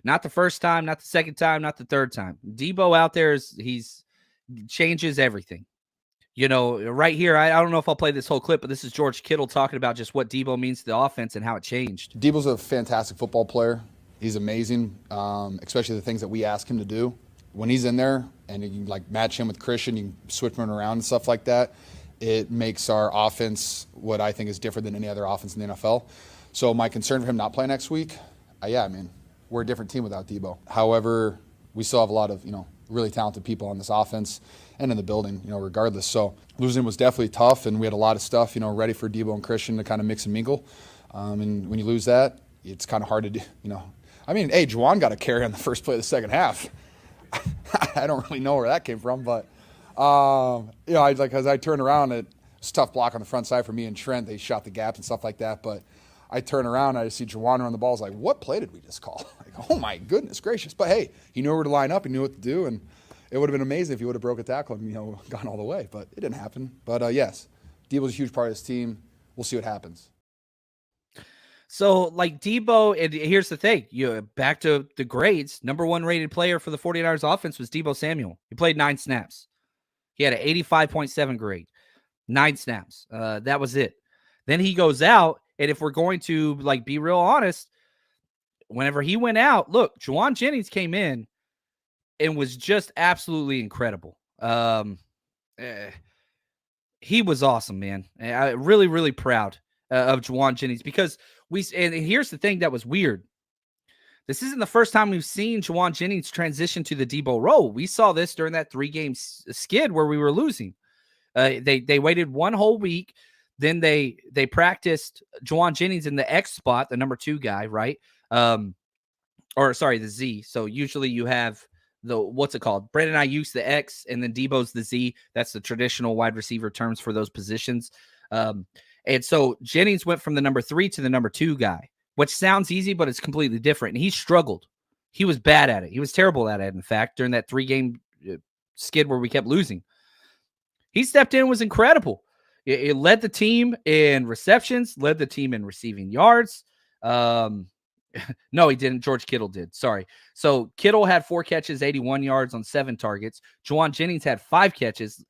Not the first time, not the second time, not the third time. Deebo out there he's changes everything. Right here, I don't know if I'll play this whole clip, but this is George Kittle talking about just what Deebo means to the offense and how it changed. Deebo's a fantastic football player. He's amazing, especially the things that we ask him to do. When he's in there and you can like match him with Christian, you can switch him around and stuff like that, it makes our offense what I think is different than any other offense in the NFL. So my concern for him not playing next week, we're a different team without Deebo. However, we still have a lot of, really talented people on this offense and in the building, regardless. So losing was definitely tough, and we had a lot of stuff, ready for Deebo and Christian to kind of mix and mingle. And when you lose that, it's kind of hard to do, hey, Juwan got a carry on the first play of the second half. I don't really know where that came from, but, as I turned around, it was a tough block on the front side for me and Trent. They shot the gaps and stuff like that, but I turn around, I see Juwan on the ball. I was like, what play did we just call? Like, oh, my goodness gracious. But, hey, he knew where to line up. He knew what to do, and it would have been amazing if he would have broke a tackle and, gone all the way. But it didn't happen. But, yes, Deebo's a huge part of this team. We'll see what happens. So, like Deebo, and here's the thing. Back to the grades, number one rated player for the 49ers offense was Deebo Samuel. He played 9 snaps. He had an 85.7 grade. 9 snaps. That was it. Then he goes out, and if we're going to, be real honest, whenever he went out, look, Juwan Jennings came in and was just absolutely incredible. He was awesome, man. I'm really, really proud of Juwan Jennings because and here's the thing that was weird. This isn't the first time we've seen Juwan Jennings transition to the Deebo role. We saw this during that 3-game skid where we were losing. They waited one whole week. Then they practiced Juwan Jennings in the X spot, the number 2 guy, right? The Z. So usually you have what's it called? Brandon Ayuk's the X, and then Deebo's the Z. That's the traditional wide receiver terms for those positions. And so Jennings went from the number 3 to the number 2 guy, which sounds easy, but it's completely different. And he struggled. He was bad at it. He was terrible at it, in fact, during that 3-game skid where we kept losing. He stepped in and was incredible. It led the team in receptions, led the team in receiving yards. No, he didn't. George Kittle did. Sorry. So Kittle had 4 catches, 81 yards on 7 targets. Juwan Jennings had 5 catches,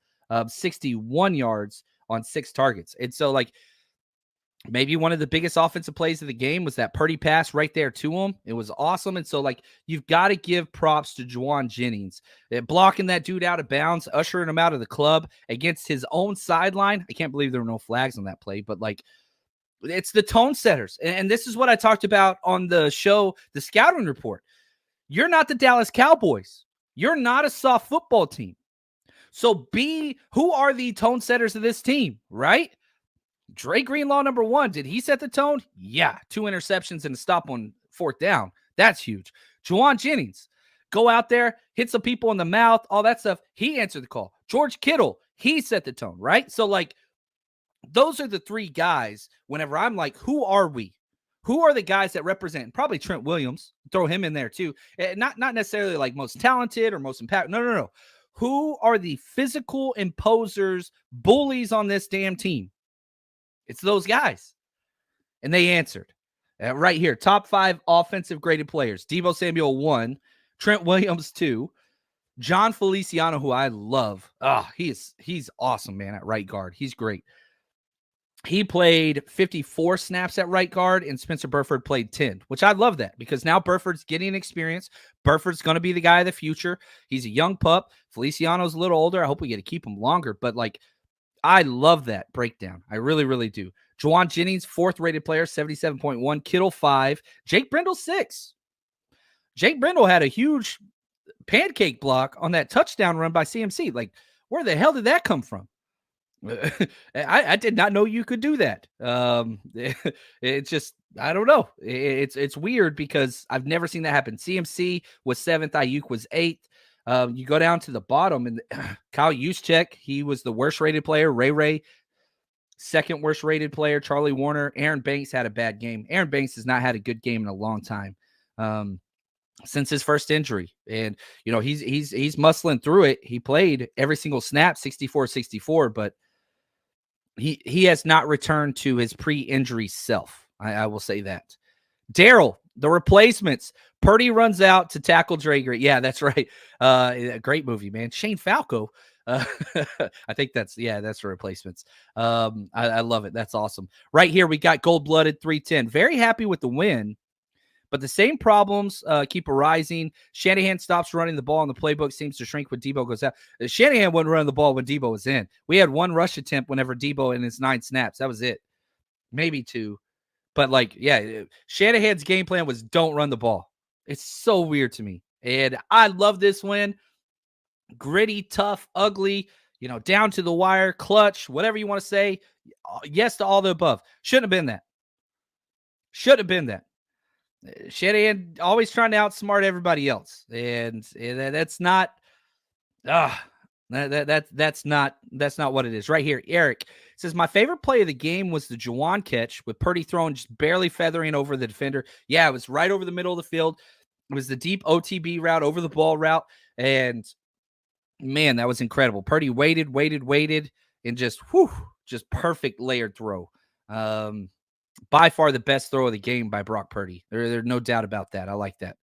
61 yards on 6 targets. And so, maybe one of the biggest offensive plays of the game was that Purdy pass right there to him. It was awesome. And so, you've got to give props to Juwan Jennings. Blocking that dude out of bounds, ushering him out of the club against his own sideline. I can't believe there were no flags on that play, but, it's the tone setters. And this is what I talked about on the show, the Scouting Report. You're not the Dallas Cowboys. You're not a soft football team. So who are the tone setters of this team, right? Dre Greenlaw, number 1. Did he set the tone? Yeah. 2 interceptions and a stop on 4th down. That's huge. Juwan Jennings, go out there, hit some people in the mouth, all that stuff. He answered the call. George Kittle, he set the tone, right? So, those are the 3 guys whenever I'm who are we? Who are the guys that represent? Probably Trent Williams. Throw him in there too. Not necessarily most talented or most impactful. No. Who are the physical imposers, bullies on this damn team? It's those guys. And they answered. Right here, top 5 offensive graded players. Deebo Samuel 1, Trent Williams 2, John Feliciano, who I love. He's awesome, man, at right guard. He's great. He played 54 snaps at right guard, and Spencer Burford played 10, which I love that because now Burford's getting experience. Burford's going to be the guy of the future. He's a young pup. Feliciano's a little older. I hope we get to keep him longer, but I love that breakdown. I really, really do. Juwan Jennings, 4th rated player, 77.1. Kittle, 5. Jake Brendel, 6. Jake Brendel had a huge pancake block on that touchdown run by CMC. Where the hell did that come from? I did not know you could do that. It's just, I don't know. It's weird because I've never seen that happen. CMC was 7th. Ayuk was 8th. You go down to the bottom, and Kyle Juszczyk, he was the worst rated player. Ray, 2nd worst rated player. Charlie Warner. Aaron Banks had a bad game. Aaron Banks has not had a good game in a long time since his first injury. And, he's muscling through it. He played every single snap, 64-64, but he has not returned to his pre-injury self. I will say that. Darrell, The Replacements. Purdy runs out to tackle Drager. Yeah, that's right. Great movie, man. Shane Falco. I think that's The Replacements. I love it. That's awesome. Right here, we got Gold-Blooded 310. Very happy with the win, but the same problems keep arising. Shanahan stops running the ball, and the playbook seems to shrink when Deebo goes out. Shanahan wouldn't run the ball when Deebo was in. We had one rush attempt whenever Deebo in his 9 snaps. That was it. Maybe 2. But, Shanahan's game plan was don't run the ball. It's so weird to me. And I love this win. Gritty, tough, ugly, down to the wire, clutch, whatever you want to say. Yes to all the above. Shouldn't have been that. Shanahan always trying to outsmart everybody else. And that's not that's not what it is. Right here, Eric says, my favorite play of the game was the Juwan catch with Purdy throwing, just barely feathering over the defender. Yeah, it was right over the middle of the field. It was the deep OTB route, over the ball route. And man, that was incredible. Purdy waited, and just perfect layered throw. By far the best throw of the game by Brock Purdy. There's no doubt about that. I like that.